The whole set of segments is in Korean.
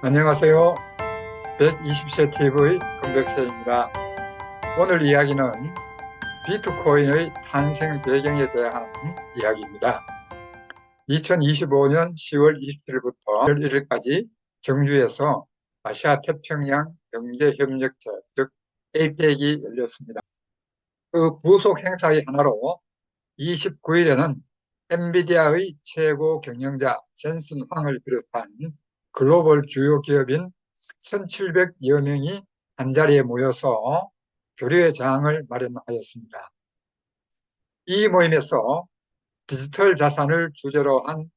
안녕하세요. 120세 TV의 금백세입니다. 오늘 이야기는 비트코인의 탄생 배경에 대한 이야기입니다. 2025년 10월 27일부터 11일까지 경주에서 아시아 태평양 경제협력체, 즉 APEC이 열렸습니다. 그 부속 행사의 하나로 29일에는 엔비디아의 최고 경영자 젠슨 황을 비롯한 글로벌 주요 기업인 1,700여 명이 한자리에 모여서 교류의 장을 마련하였습니다. 이 모임에서 디지털 자산을 주제로 한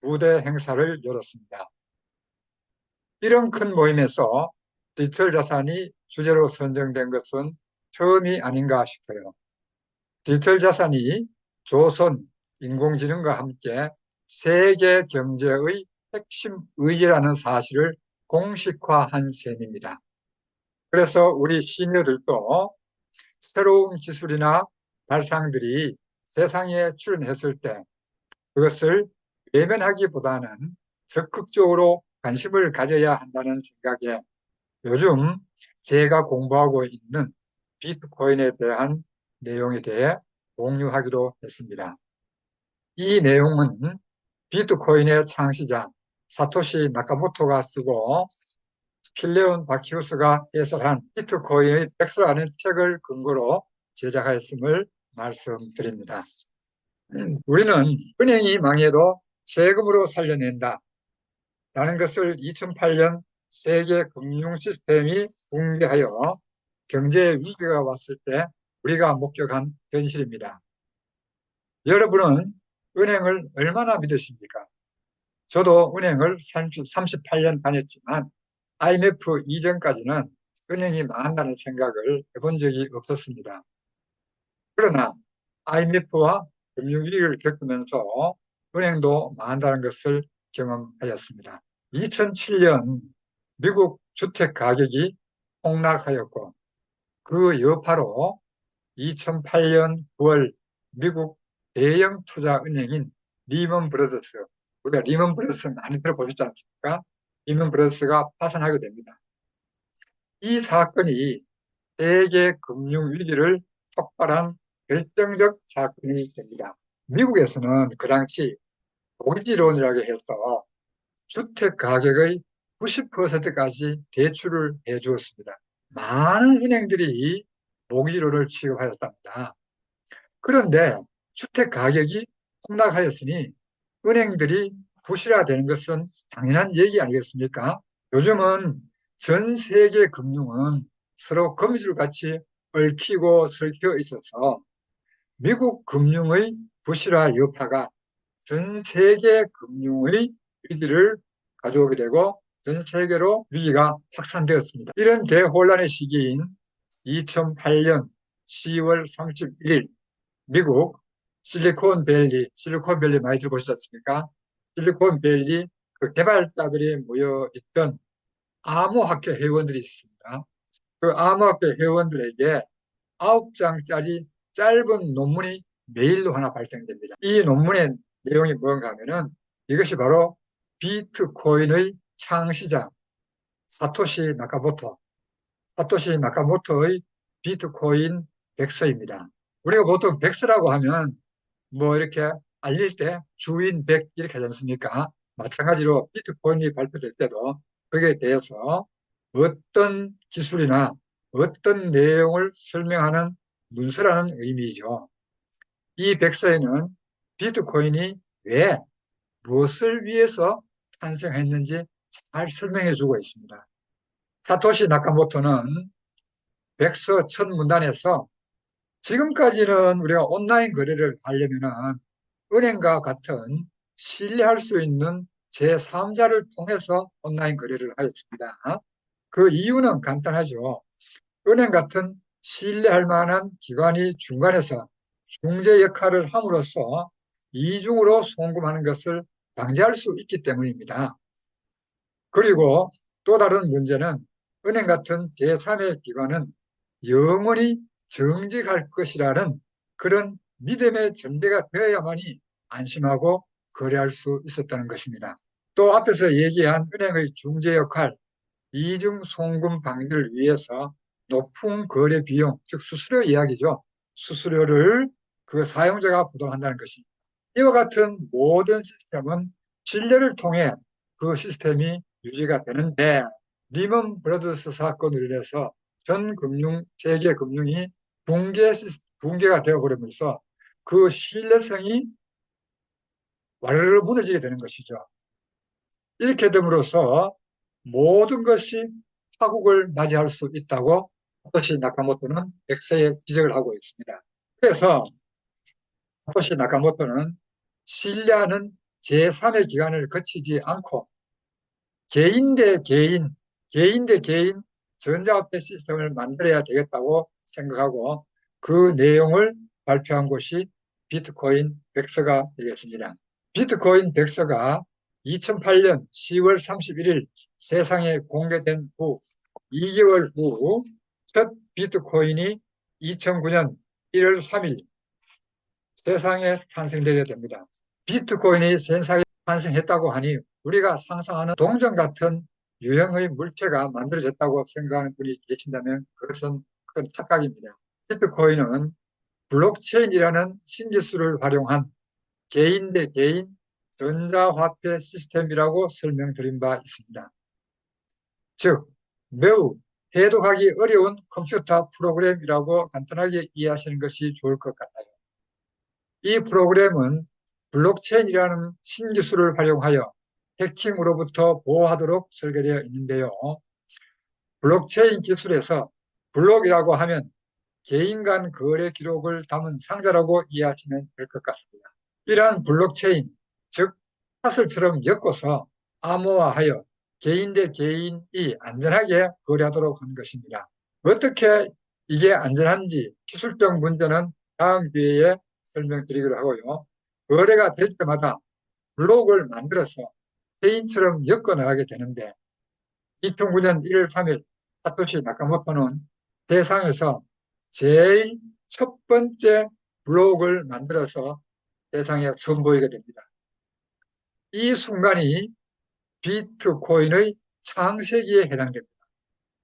무대 행사를 열었습니다. 이런 큰 모임에서 디지털 자산이 주제로 선정된 것은 처음이 아닌가 싶어요. 디지털 자산이 조선, 인공지능과 함께 세계 경제의 핵심 의지라는 사실을 공식화한 셈입니다. 그래서 우리 시니어들도 새로운 기술이나 발상들이 세상에 출현했을 때 그것을 외면하기보다는 적극적으로 관심을 가져야 한다는 생각에 요즘 제가 공부하고 있는 비트코인에 대한 내용에 대해 공유하기로 했습니다. 이 내용은 비트코인의 창시자 사토시 나카모토가 쓰고 필레온 바키우스가 해설한 비트코인의 백서라는 책을 근거로 제작하였음을 말씀드립니다. 우리는 은행이 망해도 세금으로 살려낸다 라는 것을 2008년 세계 금융 시스템이 붕괴하여 경제 위기가 왔을 때 우리가 목격한 현실입니다. 여러분은 은행을 얼마나 믿으십니까? 저도 은행을 38년 다녔지만 IMF 이전까지는 은행이 망한다는 생각을 해본 적이 없었습니다. 그러나 IMF와 금융위기를 겪으면서 은행도 망한다는 것을 경험하였습니다. 2007년 미국 주택 가격이 폭락하였고 그 여파로 2008년 9월 미국 대형 투자 은행인 리먼 브러더스, 우리가 리먼 브러더스 많이 들어보셨지 않습니까? 리먼 브러더스가 파산하게 됩니다. 이 사건이 세계 금융 위기를 촉발한 결정적 사건이 됩니다. 미국에서는 그 당시 모기지론이라고 해서 주택 가격의 90%까지 대출을 해주었습니다. 많은 은행들이 모기지론을 취급하였답니다. 그런데 주택 가격이 폭락하였으니 은행들이 부실화되는 것은 당연한 얘기 아니겠습니까? 요즘은 전 세계 금융은 서로 거미줄같이 얽히고 설켜 있어서 미국 금융의 부실화 여파가 전 세계 금융의 위기를 가져오게 되고 전 세계로 위기가 확산되었습니다. 이런 대혼란의 시기인 2008년 10월 31일 미국 실리콘밸리 많이 들어보셨습니까? 실리콘밸리 그 개발자들이 모여있던 암호학회 회원들이 있습니다. 그 암호학회 회원들에게 9장짜리 짧은 논문이 메일로 하나 발생됩니다. 이 논문의 내용이 뭔가 하면은 이것이 바로 비트코인의 창시자 사토시 나카모토의 비트코인 백서입니다. 우리가 보통 백서라고 하면 뭐 이렇게 알릴 때 주인 백 이렇게 하지 않습니까? 마찬가지로 비트코인이 발표될 때도 거기에 대해서 어떤 기술이나 어떤 내용을 설명하는 문서라는 의미이죠. 이 백서에는 비트코인이 왜, 무엇을 위해서 탄생했는지 잘 설명해 주고 있습니다. 사토시 나카모토는 백서 첫 문단에서 지금까지는 우리가 온라인 거래를 하려면 은행과 같은 신뢰할 수 있는 제3자를 통해서 온라인 거래를 하였습니다. 그 이유는 간단하죠. 은행 같은 신뢰할 만한 기관이 중간에서 중재 역할을 함으로써 이중으로 송금하는 것을 방지할 수 있기 때문입니다. 그리고 또 다른 문제는 은행 같은 제3의 기관은 영원히 정직할 것이라는 그런 믿음의 전제가 되어야만이 안심하고 거래할 수 있었다는 것입니다. 또 앞에서 얘기한 은행의 중재 역할, 이중 송금 방지를 위해서 높은 거래 비용, 즉 수수료 이야기죠. 수수료를 그 사용자가 부담한다는 것입니다. 이와 같은 모든 시스템은 신뢰를 통해 그 시스템이 유지가 되는데, 리먼 브러더스 사건으로 인해서 전 금융, 세계 금융이 붕괴가 되어버리면서 그 신뢰성이 와르르 무너지게 되는 것이죠. 이렇게 됨으로써 모든 것이 파국을 맞이할 수 있다고 사토시 나카모토는 엑세에 지적을 하고 있습니다. 그래서 사토시 나카모토는 신뢰하는 제3의 기관을 거치지 않고 개인 대 개인, 개인 대 개인 전자화폐 시스템을 만들어야 되겠다고 생각하고 그 내용을 발표한 곳이 비트코인 백서가 되겠습니다. 비트코인 백서가 2008년 10월 31일 세상에 공개된 후 2개월 후 첫 비트코인이 2009년 1월 3일 세상에 탄생되게 됩니다. 비트코인이 세상에 탄생했다고 하니 우리가 상상하는 동전 같은 유형의 물체가 만들어졌다고 생각하는 분이 계신다면 그것은 큰 착각입니다. 비트코인은 블록체인이라는 신기술을 활용한 개인 대 개인 전자화폐 시스템이라고 설명드린 바 있습니다. 즉, 매우 해독하기 어려운 컴퓨터 프로그램이라고 간단하게 이해하시는 것이 좋을 것 같아요. 이 프로그램은 블록체인이라는 신기술을 활용하여 해킹으로부터 보호하도록 설계되어 있는데요. 블록체인 기술에서 블록이라고 하면 개인 간 거래 기록을 담은 상자라고 이해하시면 될 것 같습니다. 이러한 블록체인, 즉 파슬처럼 엮어서 암호화하여 개인 대 개인이 안전하게 거래하도록 하는 것입니다. 어떻게 이게 안전한지 기술적 문제는 다음 기회에 설명드리기로 하고요. 거래가 될 때마다 블록을 만들어서 개인처럼 엮어 나가게 되는데 2009년 1월 3일 사토시 나카모토는 세상에서 제일 첫 번째 블록을 만들어서 세상에 선보이게 됩니다. 이 순간이 비트코인의 창세기에 해당됩니다.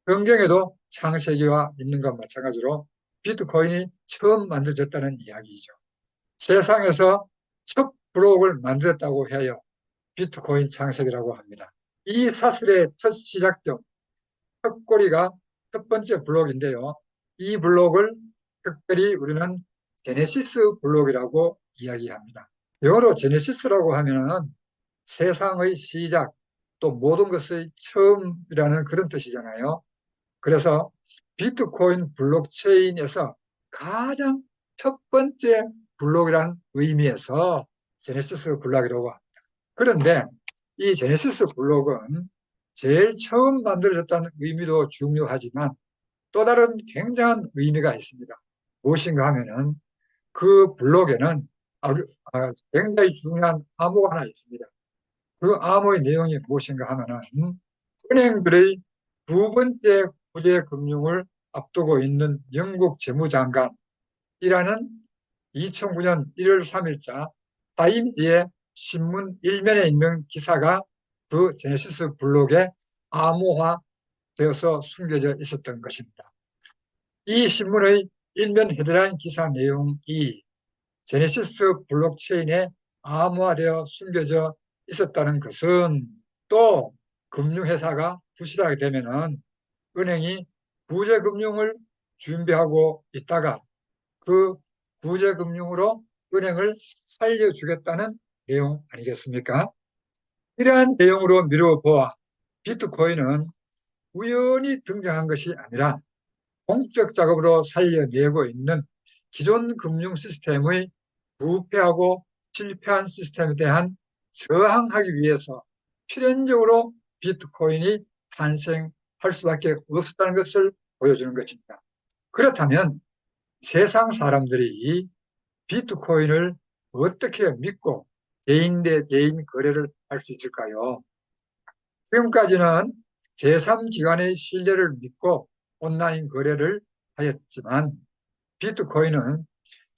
성경에도 창세기와 있는 것 마찬가지로 비트코인이 처음 만들어졌다는 이야기이죠. 세상에서 첫 블록을 만들었다고 해요. 비트코인 창세기라고 합니다. 이 사슬의 첫 시작점, 첫 꼬리가 첫 번째 블록인데요. 이 블록을 특별히 우리는 제네시스 블록이라고 이야기합니다. 영어로 제네시스라고 하면은 세상의 시작, 또 모든 것의 처음이라는 그런 뜻이잖아요. 그래서 비트코인 블록체인에서 가장 첫 번째 블록이란 의미에서 제네시스 블록이라고 합니다. 그런데 이 제네시스 블록은 제일 처음 만들어졌다는 의미도 중요하지만 또 다른 굉장한 의미가 있습니다. 무엇인가 하면은 그 블록에는 굉장히 중요한 암호가 하나 있습니다. 그 암호의 내용이 무엇인가 하면은 은행들의 두 번째 구제 금융을 앞두고 있는 영국 재무장관이라는 2009년 1월 3일자 타임지의 신문 일면에 있는 기사가 그 제네시스 블록에 암호화되어서 숨겨져 있었던 것입니다. 이 신문의 일면 헤드라인 기사 내용이 제네시스 블록체인에 암호화되어 숨겨져 있었다는 것은 또 금융회사가 부실하게 되면은 은행이 구제금융을 준비하고 있다가 그 구제금융으로 은행을 살려주겠다는 내용 아니겠습니까? 이러한 내용으로 미루어보아 비트코인은 우연히 등장한 것이 아니라 공적 작업으로 살려내고 있는 기존 금융 시스템의 부패하고 실패한 시스템에 대한 저항하기 위해서 필연적으로 비트코인이 탄생할 수밖에 없었다는 것을 보여주는 것입니다. 그렇다면 세상 사람들이 비트코인을 어떻게 믿고 개인 대 개인 거래를 할 수 있을까요? 지금까지는 제3기관의 신뢰를 믿고 온라인 거래를 하였지만 비트코인은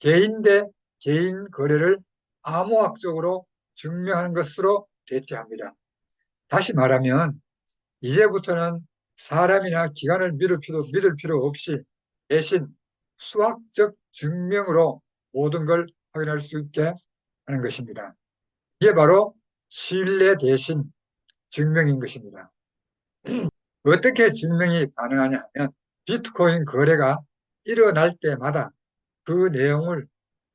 개인 대 개인 거래를 암호학적으로 증명하는 것으로 대체합니다. 다시 말하면 이제부터는 사람이나 기관을 믿을 필요 없이 대신 수학적 증명으로 모든 걸 확인할 수 있게 하는 것입니다. 이게 바로 신뢰 대신 증명인 것입니다. 어떻게 증명이 가능하냐 하면 비트코인 거래가 일어날 때마다 그 내용을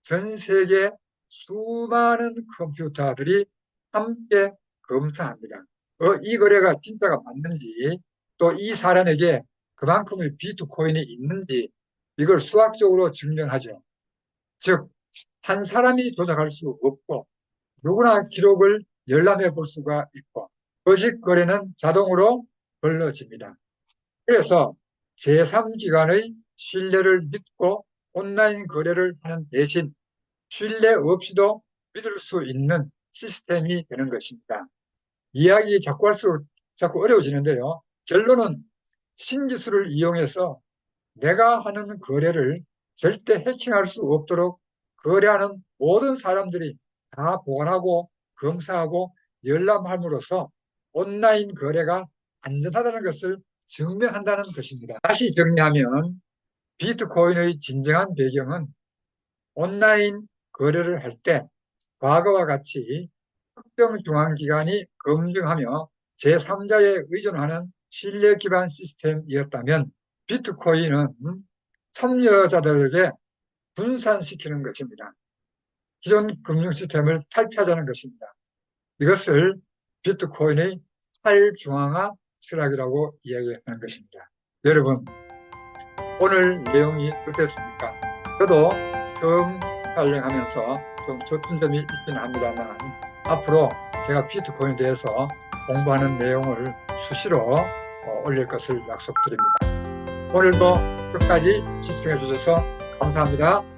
전 세계 수많은 컴퓨터들이 함께 검사합니다. 이 거래가 진짜가 맞는지, 또 이 사람에게 그만큼의 비트코인이 있는지 이걸 수학적으로 증명하죠. 즉, 한 사람이 조작할 수 없고 누구나 기록을 열람해 볼 수가 있고 거짓 거래는 자동으로 걸러집니다. 그래서 제3기관의 신뢰를 믿고 온라인 거래를 하는 대신 신뢰 없이도 믿을 수 있는 시스템이 되는 것입니다. 이야기 자꾸 할수록 자꾸 어려워지는데요. 결론은 신기술을 이용해서 내가 하는 거래를 절대 해킹할 수 없도록 거래하는 모든 사람들이 다 보관하고 검사하고 열람함으로써 온라인 거래가 안전하다는 것을 증명한다는 것입니다. 다시 정리하면 비트코인의 진정한 배경은 온라인 거래를 할 때 과거와 같이 특정 중앙기관이 검증하며 제3자에 의존하는 신뢰 기반 시스템이었다면 비트코인은 참여자들에게 분산시키는 것입니다. 기존 금융 시스템을 탈피하자는 것입니다. 이것을 비트코인의 탈중앙화 철학이라고 이야기하는 것입니다. 여러분, 오늘 내용이 어땠습니까? 저도 처음 촬영하면서 좀 젖은 점이 있긴 합니다만 앞으로 제가 비트코인에 대해서 공부하는 내용을 수시로 올릴 것을 약속드립니다. 오늘도 끝까지 시청해 주셔서 감사합니다.